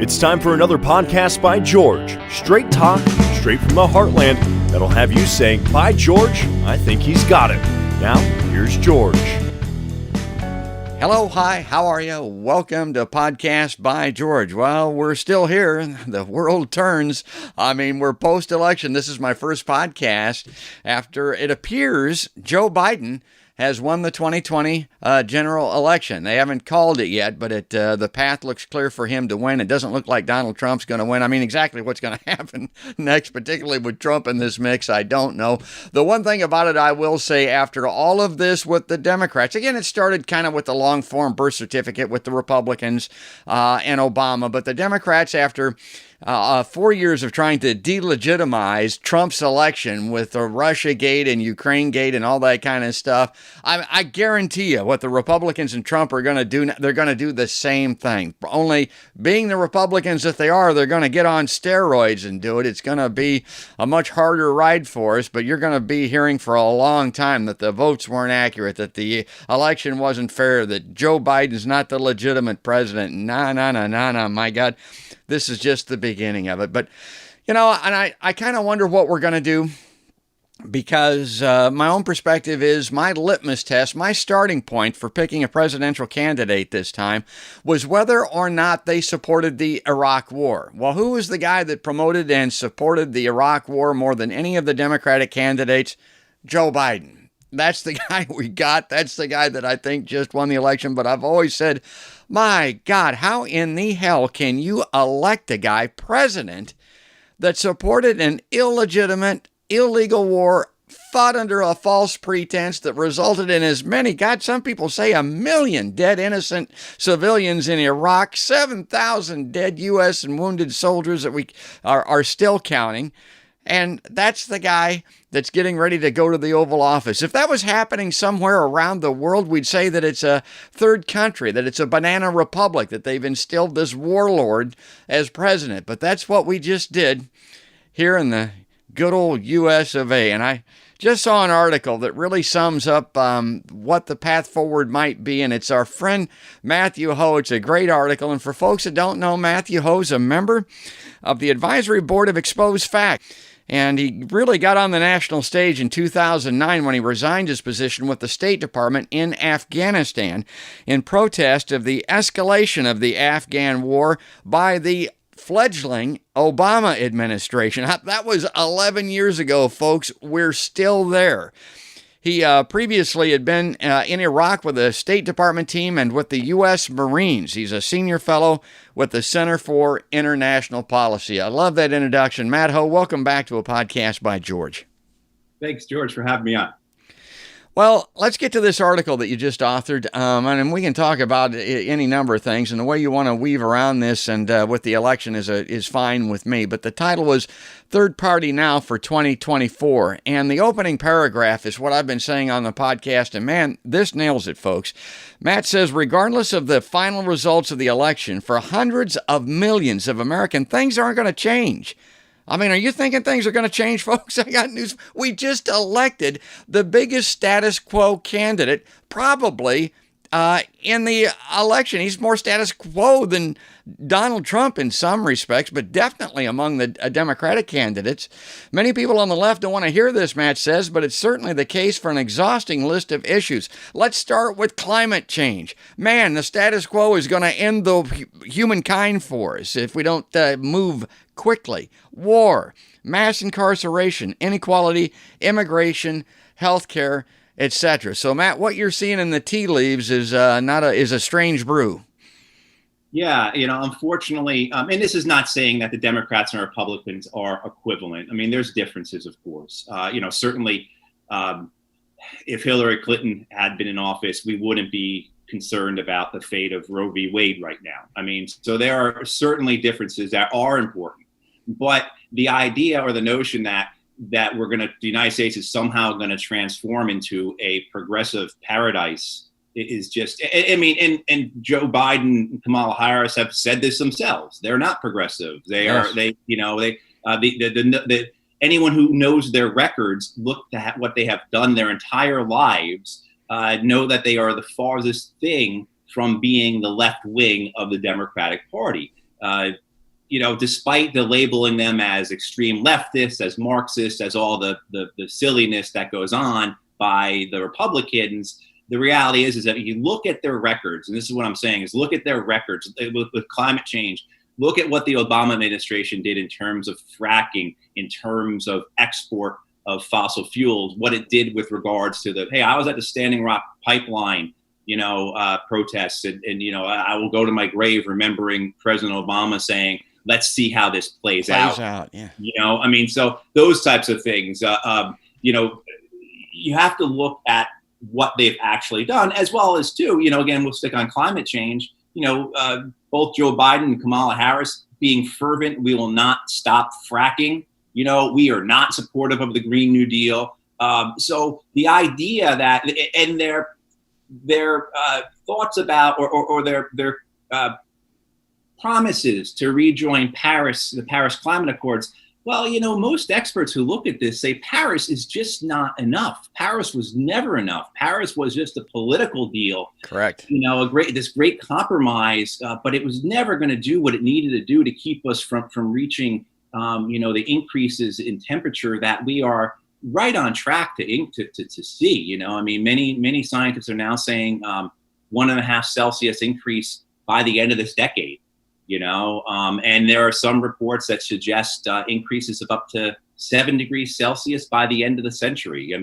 It's time for another podcast by George. Straight talk, straight from the heartland, that'll have you saying, "By George, I think he's got it." Now, here's George. Hello, hi, how are you? Welcome to Podcast by George. Well, we're still here. The world turns. We're post-election. This is my first podcast after it appears Joe Biden has won the 2020 general election. They haven't called it yet, but the path looks clear for him to win. It doesn't look like Donald Trump's going to win. Exactly what's going to happen next, particularly with Trump in this mix, I don't know. The one thing about it I will say, after all of this with the Democrats, again, it started kind of with the long-form birth certificate with the Republicans and Obama, but the Democrats, after 4 years of trying to delegitimize Trump's election with the Russia-gate and Ukraine-gate and all that kind of stuff, I guarantee you what the Republicans and Trump are going to do, they're going to do the same thing. Only being the Republicans that they are, they're going to get on steroids and do it. It's going to be a much harder ride for us, but you're going to be hearing for a long time that the votes weren't accurate, that the election wasn't fair, that Joe Biden's not the legitimate president. No, my God. This is just the beginning of it. But, and I kind of wonder what we're going to do, because my own perspective is my litmus test, my starting point for picking a presidential candidate this time was whether or not they supported the Iraq War. Well, who was the guy that promoted and supported the Iraq War more than any of the Democratic candidates? Joe Biden. That's the guy we got. That's the guy that I think just won the election. But I've always said, my God, how in the hell can you elect a guy president that supported an illegitimate, illegal war, fought under a false pretense that resulted in as many, God, some people say 1 million dead innocent civilians in Iraq, 7,000 dead U.S. and wounded soldiers that we are still counting. And that's the guy that's getting ready to go to the Oval Office. If that was happening somewhere around the world, we'd say that it's a third country, that it's a banana republic, that they've instilled this warlord as president. But that's what we just did here in the good old U.S. of A. And I just saw an article that really sums up what the path forward might be, and it's our friend Matthew Hoh. It's a great article, and for folks that don't know, Matthew Hoh's a member of the Advisory Board of Exposed Facts. And he really got on the national stage in 2009 when he resigned his position with the State Department in Afghanistan in protest of the escalation of the Afghan war by the fledgling Obama administration. That was 11 years ago, folks. We're still there. He previously had been in Iraq with the State Department team and with the U.S. Marines. He's a senior fellow with the Center for International Policy. I love that introduction. Matt Hoh, welcome back to a podcast by George. Thanks, George, for having me on. Well, let's get to this article that you just authored, and we can talk about any number of things, and the way you want to weave around this and with the election is fine with me. But the title was Third Party Now for 2024, and the opening paragraph is what I've been saying on the podcast, and man, this nails it, folks. Matt says, regardless of the final results of the election, for hundreds of millions of Americans, things aren't going to change. Are you thinking things are going to change, folks? I got news. We just elected the biggest status quo candidate probably in the election. He's more status quo than Donald Trump in some respects, but definitely among the Democratic candidates. Many people on the left don't want to hear this, Matt says, but it's certainly the case for an exhausting list of issues. Let's start with climate change. Man, the status quo is going to end the humankind for us if we don't move quickly. War, mass incarceration, inequality, immigration, healthcare, etc. So, Matt, what you're seeing in the tea leaves is is a strange brew. Yeah, unfortunately, and this is not saying that the Democrats and Republicans are equivalent. There's differences, of course. Certainly, if Hillary Clinton had been in office, we wouldn't be concerned about the fate of Roe v. Wade right now. So there are certainly differences that are important. But the idea or the notion that the United States is somehow going to transform into a progressive paradise is just, and Joe Biden and Kamala Harris have said this themselves. They're not progressive. Anyone who knows their records, look at what they have done their entire lives, know that they are the farthest thing from being the left wing of the Democratic Party. despite the labeling them as extreme leftists, as Marxists, as all the silliness that goes on by the Republicans, the reality is that if you look at their records, and this is what I'm saying, is look at their records with climate change. Look at what the Obama administration did in terms of fracking, in terms of export of fossil fuels, what it did with regards to I was at the Standing Rock pipeline, protests, and I will go to my grave remembering President Obama saying, let's see how this plays out. Yeah. So those types of things, you have to look at what they've actually done, as well as too, again, we'll stick on climate change, both Joe Biden and Kamala Harris being fervent, we will not stop fracking. We are not supportive of the Green New Deal. So the idea that, and their thoughts about, or their promises to rejoin the Paris Climate Accords. Well, most experts who look at this say Paris is just not enough. Paris was never enough. Paris was just a political deal. Correct. This great compromise, but it was never going to do what it needed to do to keep us from reaching, the increases in temperature that we are right on track to see. Many scientists are now saying 1.5 Celsius increase by the end of this decade. And there are some reports that suggest increases of up to 7 degrees Celsius by the end of the century. You're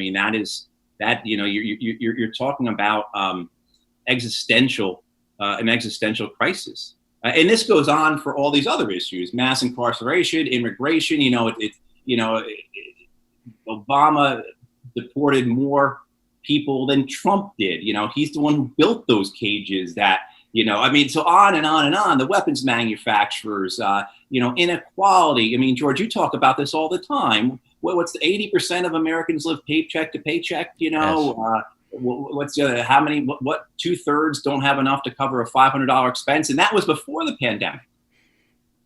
talking about an existential crisis. And this goes on for all these other issues: mass incarceration, immigration. Obama deported more people than Trump did. He's the one who built those cages that. So on and on and on. The weapons manufacturers, inequality. George, you talk about this all the time. What's the 80% of Americans live paycheck to paycheck? Yes. What's the other? How many? What 2/3 don't have enough to cover a $500 expense? And that was before the pandemic.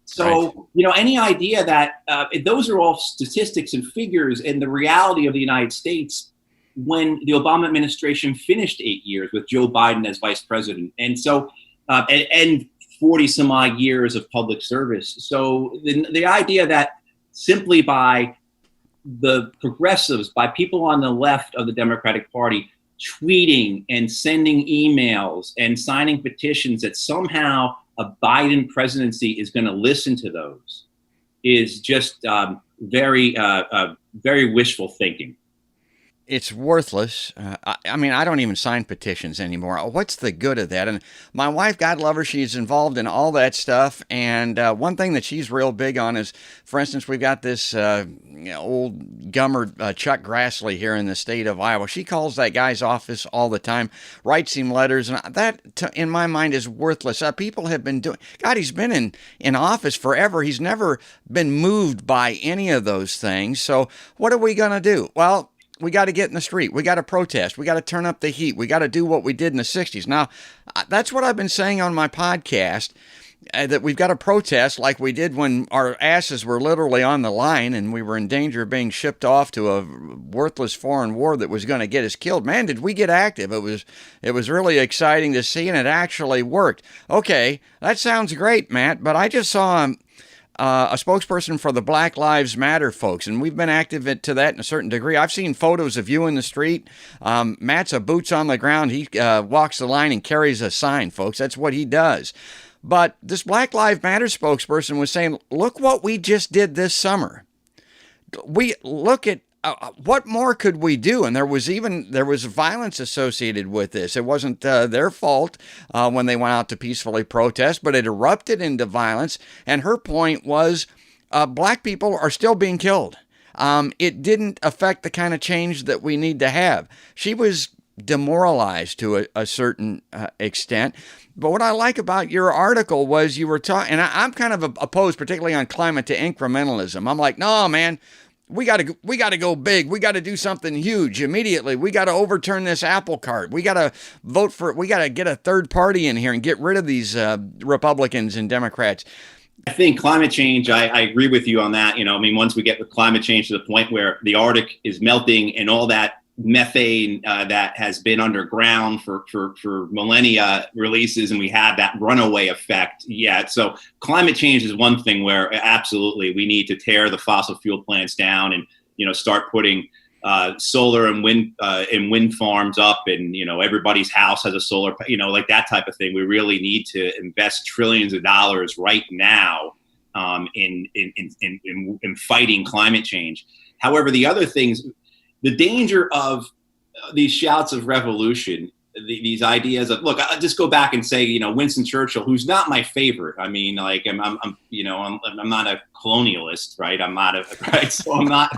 So, right. Any idea that those are all statistics and figures, and the reality of the United States when the Obama administration finished 8 years with Joe Biden as vice president. And so, and 40 some odd years of public service. So the idea that simply by the progressives, by people on the left of the Democratic Party, tweeting and sending emails and signing petitions that somehow a Biden presidency is going to listen to those is just very wishful thinking. It's worthless. I don't even sign petitions anymore. What's the good of that? And my wife, God love her, she's involved in all that stuff. And one thing that she's real big on is, for instance, we've got this old gummer, Chuck Grassley, here in the state of Iowa. She calls that guy's office all the time, writes him letters. And that, in my mind, is worthless. People have been doing, God, he's been in office forever. He's never been moved by any of those things. So what are we going to do? Well, we got to get in the street. We got to protest. We got to turn up the heat. We got to do what we did in the 60s. Now, that's what I've been saying on my podcast, that we've got to protest like we did when our asses were literally on the line and we were in danger of being shipped off to a worthless foreign war that was going to get us killed. Man, did we get active. It was really exciting to see, and it actually worked. Okay, that sounds great, Matt, but I just saw a spokesperson for the Black Lives Matter folks, and we've been active to that in a certain degree. I've seen photos of you in the street. Matt's a boots on the ground. He walks the line and carries a sign, folks. That's what he does. But this Black Lives Matter spokesperson was saying, look what we just did this summer. We look at what more could we do? And there was violence associated with this. It wasn't their fault when they went out to peacefully protest, but it erupted into violence. And her point was black people are still being killed. It didn't affect the kind of change that we need to have. She was demoralized to a certain extent. But what I like about your article was you were talking, and I'm kind of opposed, particularly on climate, to incrementalism. I'm like, no, man. We got to go big. We got to do something huge immediately. We got to overturn this apple cart. We got to vote for it. We got to get a third party in here and get rid of these Republicans and Democrats. I think climate change, I agree with you on that. Once we get with climate change to the point where the Arctic is melting and all that methane that has been underground for millennia releases, and we have that runaway effect. Yeah, so climate change is one thing where absolutely we need to tear the fossil fuel plants down and start putting solar and wind farms up, and everybody's house has a solar, like that type of thing. We really need to invest trillions of dollars right now in fighting climate change. However, the other things, the danger of these shouts of revolution, these ideas of, look, I'll just go back and say, Winston Churchill, who's not my favorite. I mean, like, I'm not a colonialist, right? Right? So I'm not,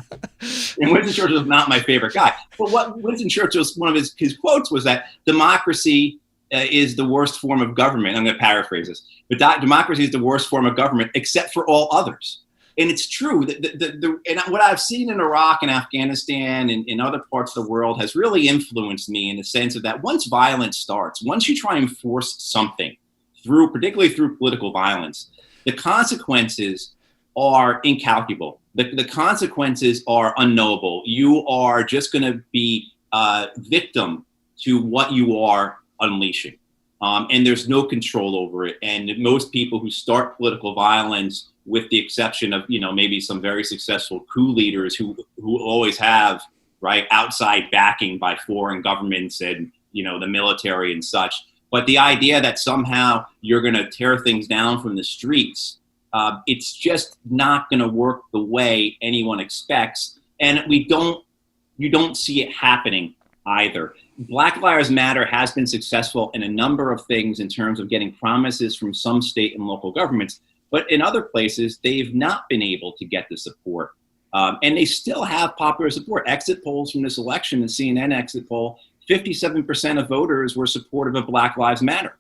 and Winston Churchill is not my favorite guy. But what Winston Churchill's, one of his quotes was that democracy is the worst form of government. I'm going to paraphrase this, but democracy is the worst form of government except for all others. And it's true that and what I've seen in Iraq and Afghanistan and in other parts of the world has really influenced me in the sense of that once violence starts, once you try and force something particularly through political violence, the consequences are incalculable. The consequences are unknowable. You are just going to be victim to what you are unleashing. And there's no control over it. And most people who start political violence, with the exception of, maybe some very successful coup leaders who always have, right, outside backing by foreign governments and, the military and such. But the idea that somehow you're going to tear things down from the streets, it's just not going to work the way anyone expects. And you don't see it happening either. Black Lives Matter has been successful in a number of things in terms of getting promises from some state and local governments. But in other places, they've not been able to get the support. And they still have popular support. Exit polls from this election, the CNN exit poll, 57% of voters were supportive of Black Lives Matter.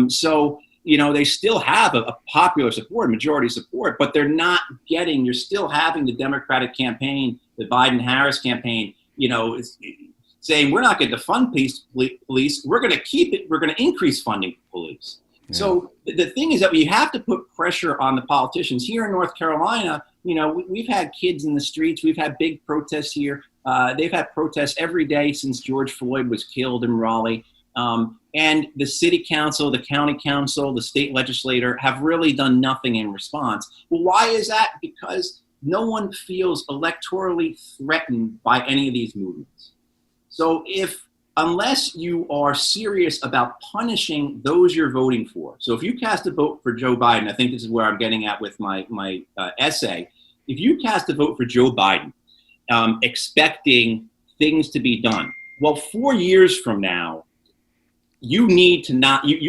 So, they still have a popular support, majority support, but you're still having the Democratic campaign, the Biden-Harris campaign, saying we're not going to fund police, we're going to keep it, we're going to increase funding for police. Yeah. So the thing is that we have to put pressure on the politicians. Here in North Carolina, we've had kids in the streets. We've had big protests here. They've had protests every day since George Floyd was killed in Raleigh. And the city council, the county council, the state legislator have really done nothing in response. Well, why is that? Because no one feels electorally threatened by any of these movements. So unless you are serious about punishing those you're voting for. So if you cast a vote for Joe Biden, I think this is where I'm getting at with my essay. If you cast a vote for Joe Biden, expecting things to be done, well, 4 years from now, you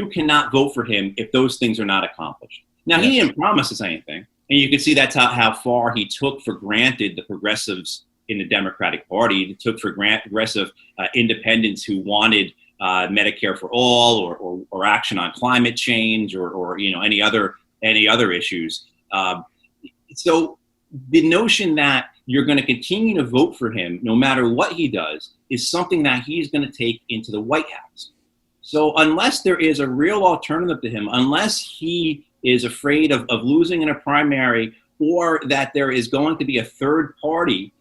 cannot vote for him if those things are not accomplished. Now, He didn't promise us anything. And you can see that's how far he took for granted the progressives in the Democratic Party. He took for granted progressive independents who wanted Medicare for all or action on climate change or any other issues. So the notion that you're going to continue to vote for him no matter what he does is something that he's going to take into the White House. So unless there is a real alternative to him, unless he is afraid of losing in a primary, or that there is going to be a third party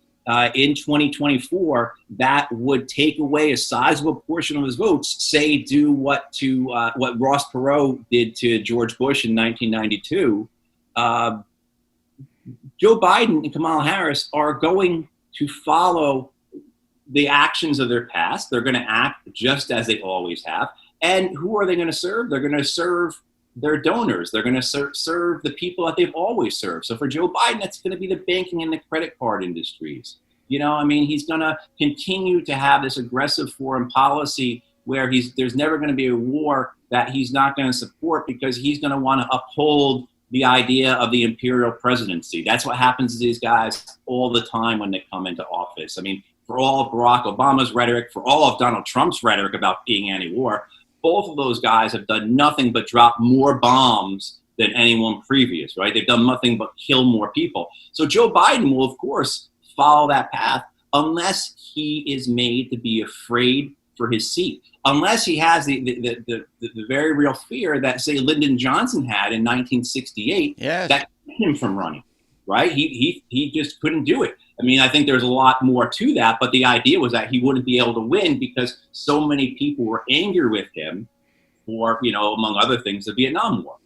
in 2024 that would take away a sizable portion of his votes, say do what Ross Perot did to George Bush in 1992, Joe Biden and Kamala Harris are going to follow the actions of their past. They're going to act just as they always have. And who are they going to serve? They're going to serve their donors. They're going to serve the people that they've always served. So for Joe Biden, that's going to be the banking and the credit card industries. He's going to continue to have this aggressive foreign policy where there's never going to be a war that he's not going to support, because he's going to want to uphold the idea of the imperial presidency. That's what happens to these guys all the time when they come into office. I mean, for all of Barack Obama's rhetoric, for all of Donald Trump's rhetoric about being anti-war, both of those guys have done nothing but drop more bombs than anyone previous, right? They've done nothing but kill more people. So Joe Biden will, of course, follow that path unless he is made to be afraid for his seat, unless he has the very real fear that, say, Lyndon Johnson had in 1968 that kept him from running, right? He just couldn't do it. I mean, I think there's a lot more to that, but the idea was that he wouldn't be able to win because so many people were angry with him for, among other things, the Vietnam War.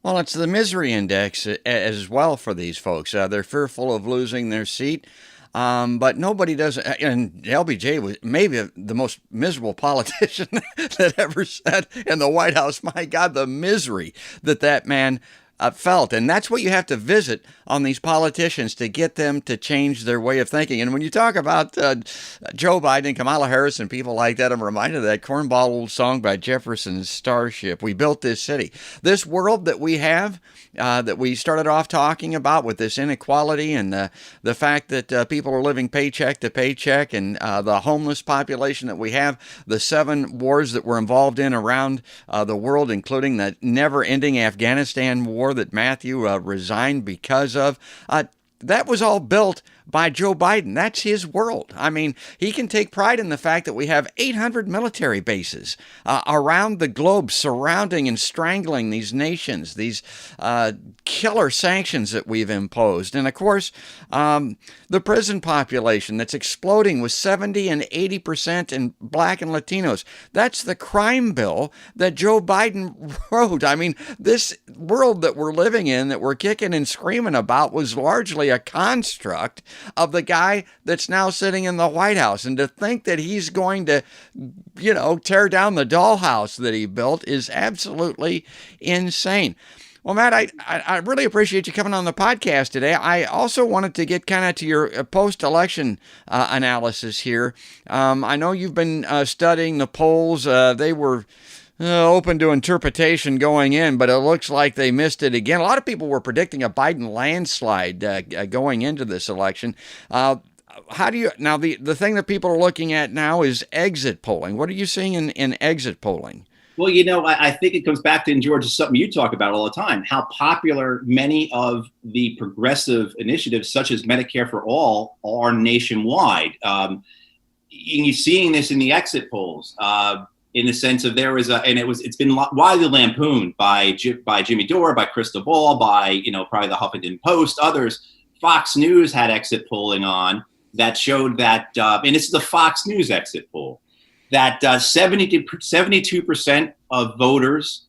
Well, it's the misery index as well for these folks. They're fearful of losing their seat. But nobody does, and LBJ was maybe the most miserable politician that ever sat in the White House. My God, the misery that man felt. And that's what you have to visit on these politicians to get them to change their way of thinking. And when you talk about Joe Biden, Kamala Harris, and people like that, I'm reminded of that cornball old song by Jefferson's Starship. We built this city. This world that we have, that we started off talking about with this inequality and the fact that people are living paycheck to paycheck, and the homeless population that we have, the 7 wars that we're involved in around the world, including the never-ending Afghanistan war that Matthew resigned because of. That was all built by Joe Biden. That's his world. I mean, he can take pride in the fact that we have 800 military bases around the globe surrounding and strangling these nations, these killer sanctions that we've imposed. And of course, the prison population that's exploding with 70 and 80% in Black and Latinos. That's the crime bill that Joe Biden wrote. I mean, this world that we're living in, that we're kicking and screaming about, was largely a construct of the guy that's now sitting in the White House. And to think that he's going to, tear down the dollhouse that he built is absolutely insane. Well, Matt, I really appreciate you coming on the podcast today. I also wanted to get kind of to your post-election analysis here. I know you've been studying the polls. They were open to interpretation going in, but it looks like they missed it again. A lot of people were predicting a Biden landslide going into this election. How do you now? The thing that people are looking at now is exit polling. What are you seeing in exit polling? Well, I think it comes back to, and George, is something you talk about all the time, how popular many of the progressive initiatives, such as Medicare for All, are nationwide. You're seeing this in the exit polls. In the sense of it's been widely lampooned by Jimmy Dore, by Krista Ball, by probably the Huffington Post, others. Fox News had exit polling on that showed that, and this is the Fox News exit poll, that 72% of voters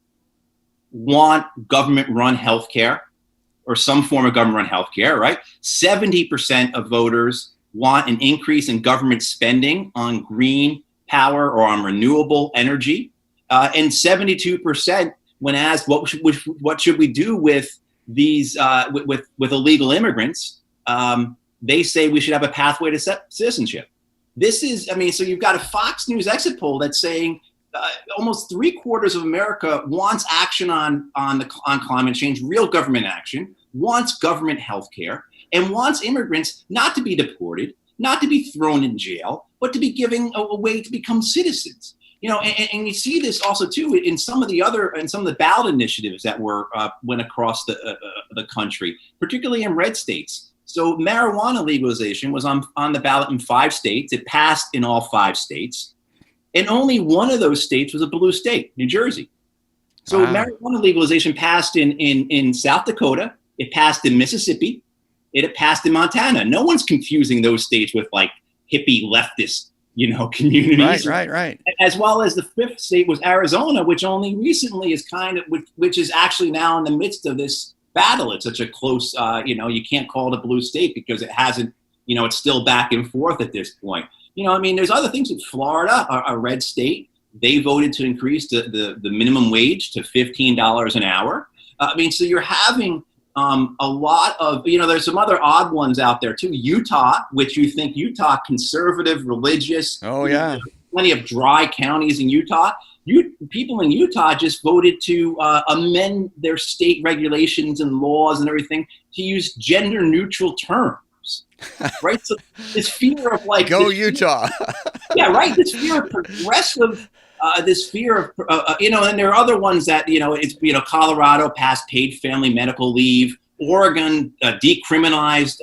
want government-run health care or some form of government-run health care, right? 70% of voters want an increase in government spending on green power or on renewable energy, and 72%, when asked what should we do with these with illegal immigrants, they say we should have a pathway to citizenship. This is, so you've got a Fox News exit poll that's saying almost 3/4 of America wants action on climate change, real government action, wants government health care, and wants immigrants not to be deported, not to be thrown in jail, but to be given a way to become citizens. And you see this also too in some of the ballot initiatives that went across the country, particularly in red states. So marijuana legalization was on the ballot in 5 states. It passed in all 5 states, and only one of those states was a blue state, New Jersey. So marijuana legalization passed in South Dakota. It passed in Mississippi. It passed in Montana. No one's confusing those states with like hippie leftist, communities. Right. As well as the 5th state was Arizona, which only recently is which is actually now in the midst of this battle. It's such a close, you can't call it a blue state because it hasn't, it's still back and forth at this point. There's other things. With Florida, a red state, they voted to increase the minimum wage to $15 an hour. So you're having a lot of, there's some other odd ones out there too. Utah, which you think Utah, conservative, religious. Oh, yeah. Plenty of dry counties in Utah. People in Utah just voted to amend their state regulations and laws and everything to use gender neutral terms, right? So this fear of go Utah. Yeah, right. This fear of progressive. This fear of, and there are other ones that, Colorado passed paid family medical leave. Oregon decriminalized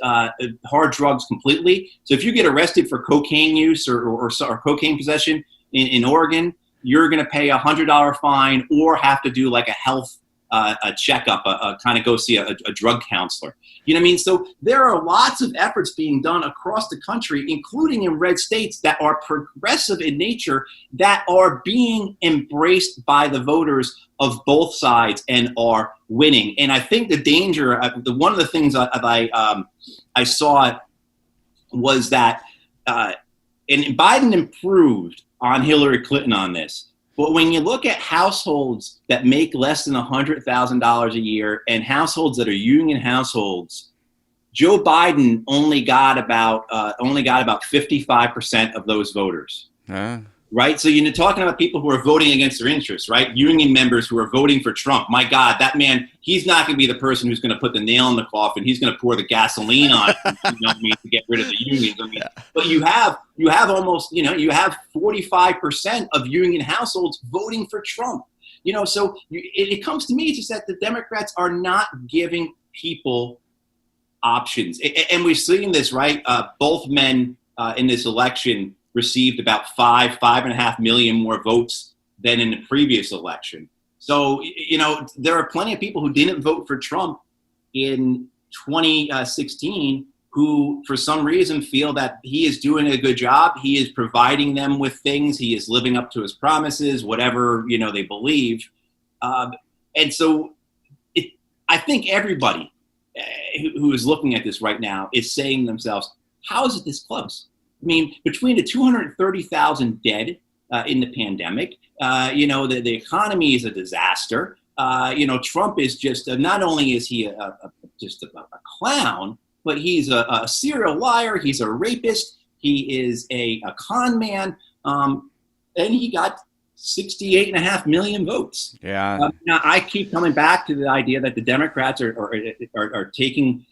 hard drugs completely. So if you get arrested for cocaine use or cocaine possession in Oregon, you're going to pay $100 fine or have to do like a health a checkup, kind of go see a drug counselor. You know what I mean? So there are lots of efforts being done across the country, including in red states that are progressive in nature, that are being embraced by the voters of both sides and are winning. And I think the danger, one of the things I saw was that, and Biden improved on Hillary Clinton on this. But when you look at households that make less than $100,000 a year and households that are union households, Joe Biden only got about 55% of those voters. Right? So you're talking about people who are voting against their interests, right? Union members who are voting for Trump. My God, that man, he's not going to be the person who's going to put the nail in the coffin. He's going to pour the gasoline on it, to get rid of the unions. But you have almost, you have 45% of union households voting for Trump. So it comes to me, it's just that the Democrats are not giving people options. And we've seen this, right? Both men in this election received about 5.5 million more votes than in the previous election. So, there are plenty of people who didn't vote for Trump in 2016 who, for some reason, feel that he is doing a good job. He is providing them with things. He is living up to his promises, whatever, they believe. And so I think everybody who is looking at this right now is saying to themselves, how is it this close? I mean, between the 230,000 dead in the pandemic, the economy is a disaster. Trump is just not only is he just a clown, but he's a serial liar. He's a rapist. He is a con man. And he got 68.5 million votes. Yeah. Now I keep coming back to the idea that the Democrats are taking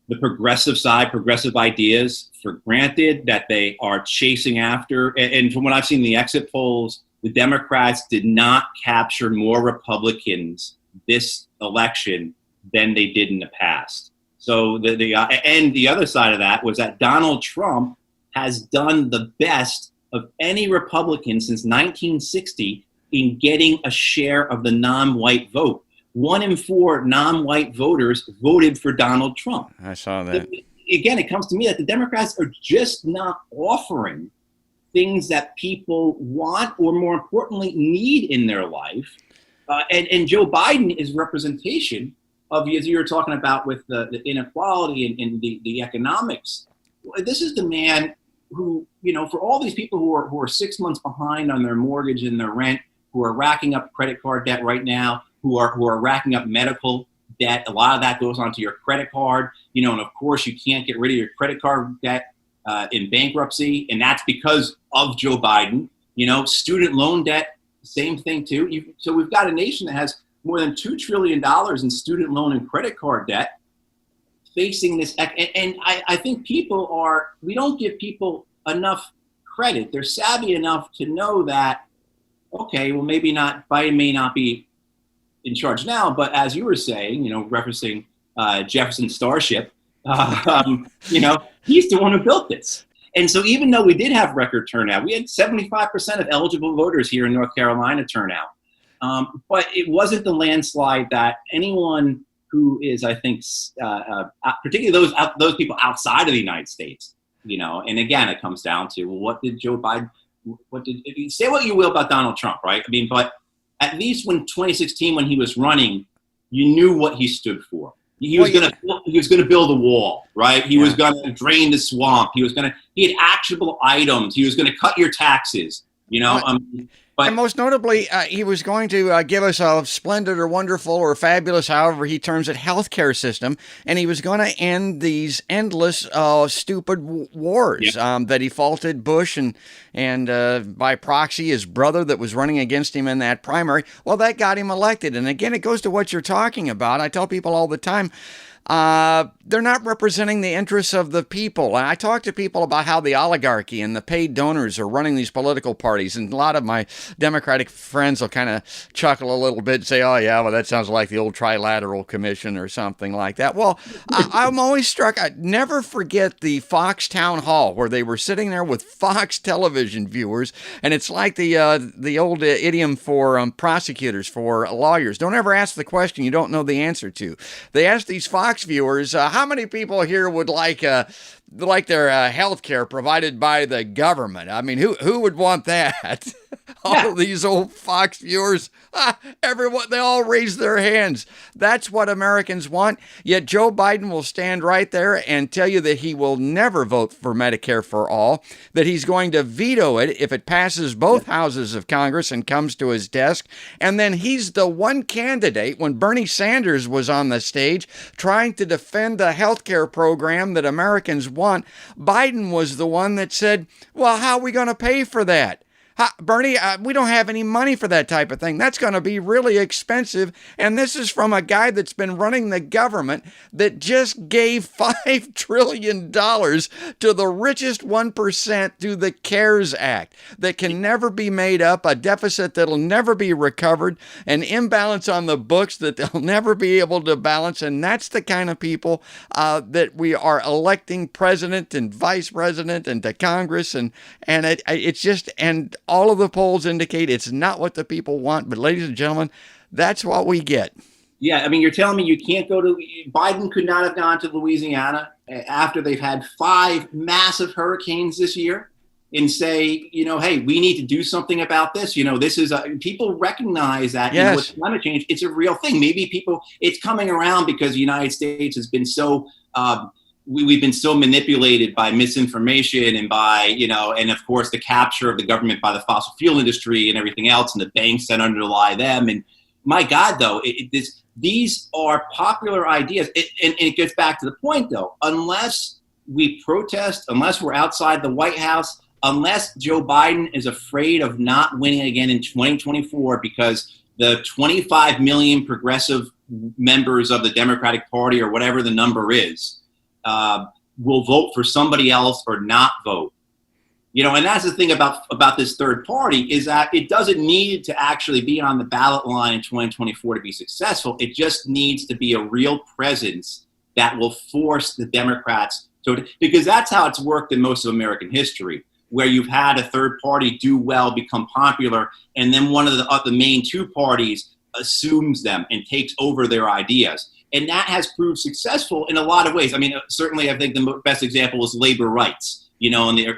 the progressive side, progressive ideas for granted, that they are chasing after. And from what I've seen in the exit polls, the Democrats did not capture more Republicans this election than they did in the past. So and the other side of that was that Donald Trump has done the best of any Republican since 1960 in getting a share of the non-white vote. 1 in 4 non-white voters voted for Donald Trump. I saw that. Again, it comes to me that the Democrats are just not offering things that people want or, more importantly, need in their life. And Joe Biden is representation of, as you were talking about with the inequality and the economics. This is the man who, for all these people who are 6 months behind on their mortgage and their rent, who are racking up credit card debt right now, who are racking up medical debt. A lot of that goes onto your credit card, and of course you can't get rid of your credit card debt in bankruptcy, and that's because of Joe Biden. Student loan debt, same thing too. So we've got a nation that has more than $2 trillion in student loan and credit card debt facing this. And I think we don't give people enough credit. They're savvy enough to know that, okay, well, maybe not, Biden may not be in charge now, but as you were saying, referencing Jefferson Starship, he's the one who built this. And so even though we did have record turnout, we had 75% of eligible voters here in North Carolina turnout. But it wasn't the landslide that anyone who is, I think, particularly those people outside of the United States, and again, it comes down to, well, what did Joe Biden, say what you will about Donald Trump, right? I mean, but at least when 2016, when he was running, you knew what he stood for. He was going to build a wall, right? He was going to drain the swamp. He had actionable items. He was going to cut your taxes, and most notably, he was going to give us a splendid or wonderful or fabulous, however he terms it, healthcare system, and he was going to end these endless, stupid wars that he faulted Bush and by proxy his brother that was running against him in that primary. Well, that got him elected. And again, it goes to what you're talking about. I tell people all the time, they're not representing the interests of the people. And I talk to people about how the oligarchy and the paid donors are running these political parties, and a lot of my Democratic friends will kind of chuckle a little bit and say, oh, yeah, well, that sounds like the old Trilateral Commission or something like that. Well, I'm always struck. I never forget the Fox Town Hall where they were sitting there with Fox television viewers, and it's like the old idiom for prosecutors, for lawyers. Don't ever ask the question you don't know the answer to. They asked these Fox viewers, how many people here would like their health care provided by the government? I mean, who would want that? All of these old Fox viewers, everyone, they all raise their hands. That's what Americans want. Yet Joe Biden will stand right there and tell you that he will never vote for Medicare for all, that he's going to veto it if it passes both houses of Congress and comes to his desk. And then he's the one candidate, when Bernie Sanders was on the stage trying to defend the health care program that Americans want, Biden was the one that said, well, how are we going to pay for that? Bernie, we don't have any money for that type of thing. That's going to be really expensive. And this is from a guy that's been running the government that just gave $5 trillion to the richest 1% through the CARES Act that can never be made up, a deficit that'll never be recovered, an imbalance on the books that they'll never be able to balance. And that's the kind of people that we are electing president and vice president and to Congress. And it's just, and all of the polls indicate it's not what the people want. But ladies and gentlemen, that's what we get. Yeah, I mean, you're telling me you can't go to, Biden could not have gone to Louisiana after they've had 5 massive hurricanes this year and say, hey, we need to do something about this. This is, people recognize that, yes, with climate change, it's a real thing. Maybe it's coming around because the United States has been so, we've been so manipulated by misinformation and by, and of course the capture of the government by the fossil fuel industry and everything else, and the banks that underlie them. And my God, though, these are popular ideas. And it gets back to the point, though, unless we protest, unless we're outside the White House, unless Joe Biden is afraid of not winning again in 2024 because the 25 million progressive members of the Democratic Party, or whatever the number is, will vote for somebody else or not vote. And that's the thing about this third party, is that it doesn't need to actually be on the ballot line in 2024 to be successful. It just needs to be a real presence that will force the Democrats to, because that's how it's worked in most of American history, where you've had a third party do well, become popular, and then one of the main two parties assumes them and takes over their ideas. And that has proved successful in a lot of ways. I mean, certainly I think the best example is labor rights, in the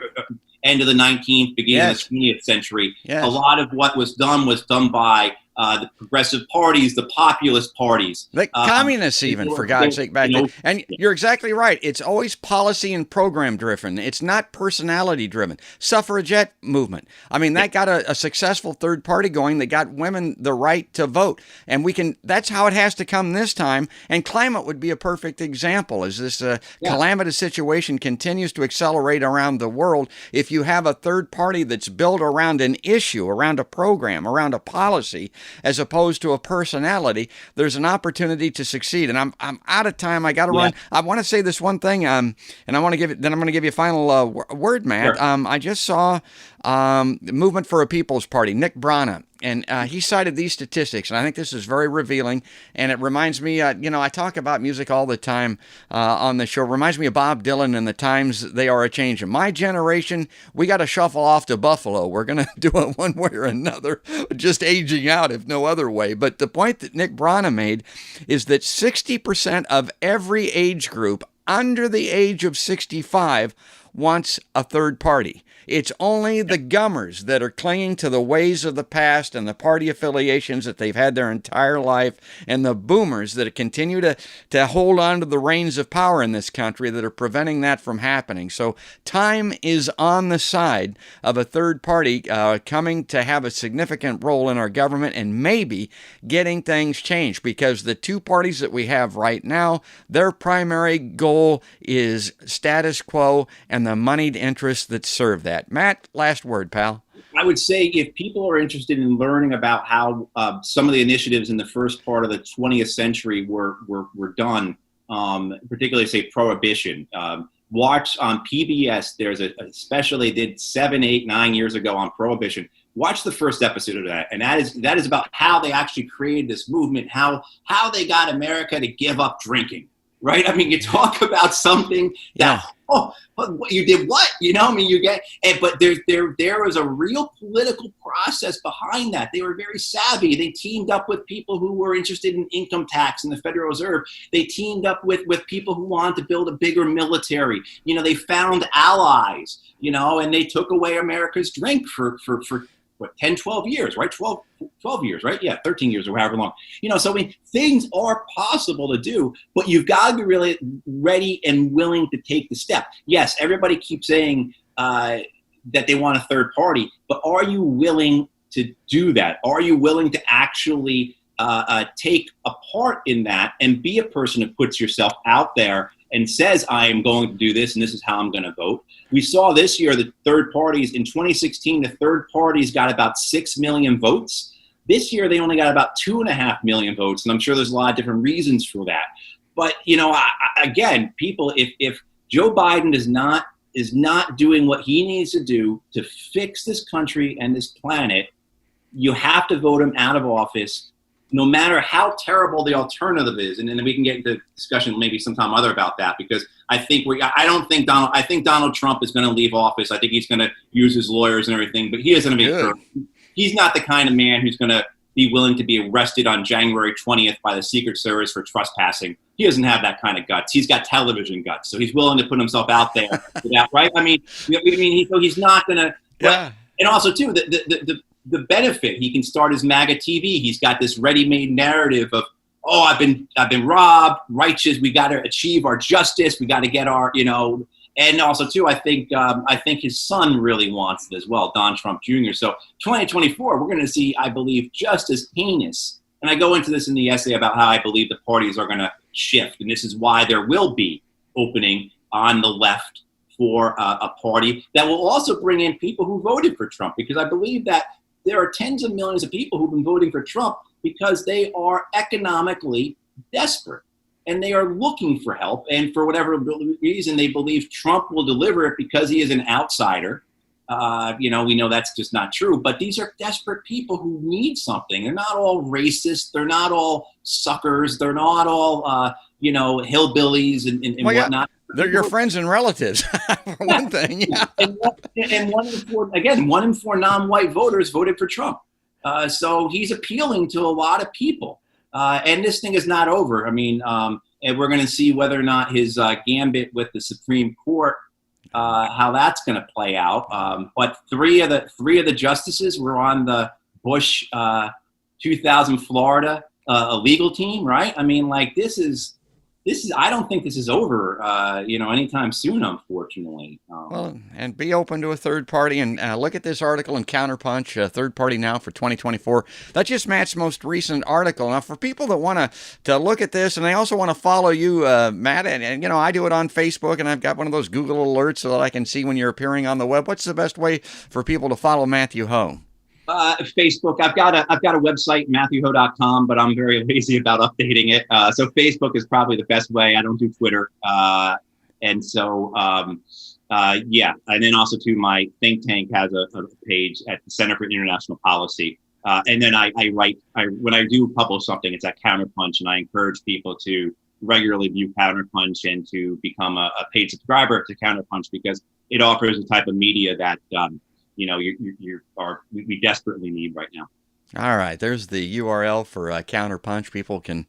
end of the 19th, beginning of the 20th century. Yes. A lot of what was done by the progressive parties, the populist parties. Like communists even, for God's sake, back then. And you're exactly right. It's always policy and program driven. It's not personality driven. Suffragette movement. I mean, that got a successful third party going that got women the right to vote. And that's how it has to come this time. And climate would be a perfect example, as this calamitous situation continues to accelerate around the world. If you have a third party that's built around an issue, around a program, around a policy, as opposed to a personality, there's an opportunity to succeed. And I'm out of time. I got to run. I want to say this one thing, and I want to give it. Then I'm going to give you a final word, Matt. Sure. I just saw Movement for a People's Party, Nick Brana, and he cited these statistics, and I think this is very revealing. And it reminds me, I talk about music all the time on the show. It reminds me of Bob Dylan and the times they are a changing. My generation, we got to shuffle off to Buffalo. We're going to do it one way or another, just aging out if no other way. But the point that Nick Brana made is that 60% of every age group under the age of 65 wants a third party. It's only the gummers that are clinging to the ways of the past and the party affiliations that they've had their entire life, and the boomers that continue to hold on to the reins of power in this country that are preventing that from happening. So time is on the side of a third party coming to have a significant role in our government and maybe getting things changed, because the two parties that we have right now, their primary goal is status quo and the moneyed interests that serve that. Matt, last word, pal. I would say if people are interested in learning about how some of the initiatives in the first part of the 20th century were done, particularly say prohibition. Watch on PBS. There's a special they did 7, 8, 9 years ago on prohibition. Watch the first episode of that, and that is about how they actually created this movement, how they got America to give up drinking. Right? I mean, you talk about something that you did what? You know, I mean, but there was a real political process behind that. They were very savvy. They teamed up with people who were interested in income tax and the Federal Reserve. They teamed up with people who wanted to build a bigger military. You know, they found allies. You know, and they took away America's drink for what, 10, 12 years, right? 12 years, right? Yeah, 13 years or however long. You know, so I mean, things are possible to do, but you've got to be really ready and willing to take the step. Yes, everybody keeps saying that they want a third party, but are you willing to do that? Are you willing to actually take a part in that and be a person who puts yourself out there and says, I am going to do this and this is how I'm going to vote? We saw this year that third parties, in 2016, the third parties got about 6 million votes. This year, they only got about 2.5 million votes, and I'm sure there's a lot of different reasons for that. But, you know, again, people, if Joe Biden is not doing what he needs to do to fix this country and this planet, you have to vote him out of office, no matter how terrible the alternative is. And then we can get into discussion maybe sometime other about that, because I think I think Donald Trump is going to leave office. I think he's going to use his lawyers and everything, but he isn't going to be. He's not the kind of man who's going to be willing to be arrested on January 20th by the Secret Service for trespassing. He doesn't have that kind of guts. He's got television guts, so he's willing to put himself out there for that, right? I mean, so he's not going to. Yeah. And also, too, the benefit, he can start his MAGA TV. He's got this ready-made narrative of, oh, I've been robbed, righteous. We got to achieve our justice. We got to get our, you know. And also, too, I think his son really wants it as well, Don Trump Jr. So 2024, we're going to see, I believe, just as heinous. And I go into this in the essay about how I believe the parties are going to shift. And this is why there will be opening on the left for a party that will also bring in people who voted for Trump. Because I believe that there are tens of millions of people who've been voting for Trump because they are economically desperate. And they are looking for help, and for whatever reason, they believe Trump will deliver it because he is an outsider. You know, we know that's just not true, but these are desperate people who need something. They're not all racist. They're not all suckers. They're not all, hillbillies and whatnot. They're your friends and relatives, for one thing. Yeah. And 1 in 4 non-white voters voted for Trump. So he's appealing to a lot of people. And this thing is not over. I mean, and we're going to see whether or not his gambit with the Supreme Court, how that's going to play out. But three of the justices were on the Bush 2000 Florida legal team, right? I mean, like this is. I don't think this is over, anytime soon, unfortunately. Well, and be open to a third party, and look at this article in Counterpunch, third party now for 2024. That's just Matt's most recent article. Now, for people that want to look at this, and they also want to follow you, Matt, and I do it on Facebook, and I've got one of those Google alerts so that I can see when you're appearing on the web. What's the best way for people to follow Matthew Hoh? Facebook. I've got a website, MatthewHoh.com, but I'm very lazy about updating it. So Facebook is probably the best way. I don't do Twitter. And so, yeah. And then also too, my think tank has a page at the Center for International Policy. And then I write, when I do publish something, it's at Counterpunch, and I encourage people to regularly view Counterpunch and to become a paid subscriber to Counterpunch, because it offers a type of media that, we desperately need right now. All right, there's the URL for Counterpunch. People can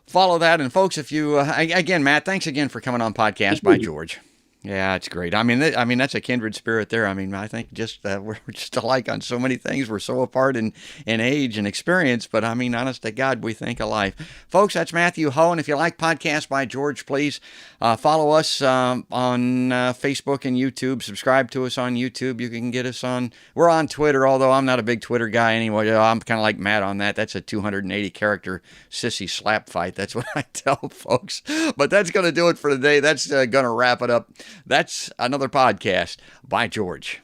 follow that. And folks, if you again, Matt, thanks again for coming on Podcast by George. Yeah, it's great. I mean, that's a kindred spirit there. I mean, I think just we're just alike on so many things. We're so apart in age and experience, but I mean, honest to God, we think alike. Folks, that's Matthew Hoh, and if you like Podcast by George, please follow us on Facebook and YouTube. Subscribe to us on YouTube. You can get us we're on Twitter, although I'm not a big Twitter guy anyway. I'm kind of like Matt on that. That's a 280-character sissy slap fight. That's what I tell folks. But that's going to do it for today. That's going to wrap it up. That's another podcast by George.